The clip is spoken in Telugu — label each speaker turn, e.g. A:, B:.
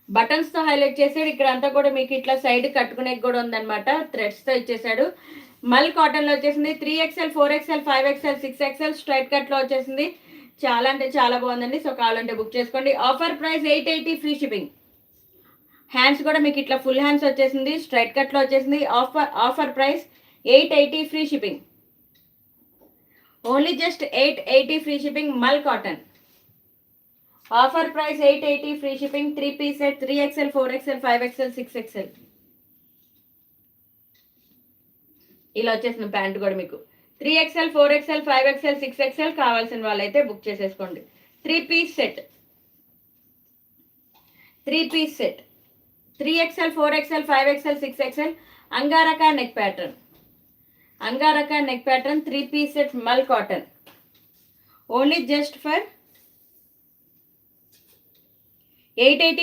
A: బటన్స్తో హైలైట్ చేసాడు. ఇక్కడ అంతా కూడా మీకు ఇట్లా సైడ్ కట్టుకునే కూడా ఉందన్నమాట. థ్రెడ్స్తో ఇచ్చేసాడు. మల్ కాటన్లో వచ్చేసింది. 3XL 4XL 5XL 6XL straight కట్లో వచ్చేసింది. చాలా అంటే చాలా బాగుందండి. సో కావాలంటే బుక్ చేసుకోండి. Offer price 880 free shipping. Hands కూడా మీకు ఇట్లా ఫుల్ హ్యాండ్స్ వచ్చేసింది. స్ట్రైట్ కట్లో వచ్చేసింది. Offer price 880 free shipping. Only just 880 free shipping. Mul cotton offer price 880 free shipping. 3 piece set 3XL 4XL 5XL 6XL. ఇలా వచ్చేసిన ప్యాంట్ కూడా మీకు 3XL 4XL 5XL 6XL కావాల్సిన వాళ్ళైతే బుక్ చేసేసుకోండి. 3 piece set 3XL 4XL 5XL 6XL angrakha neck pattern. 3 piece set mul cotton. Only just for 880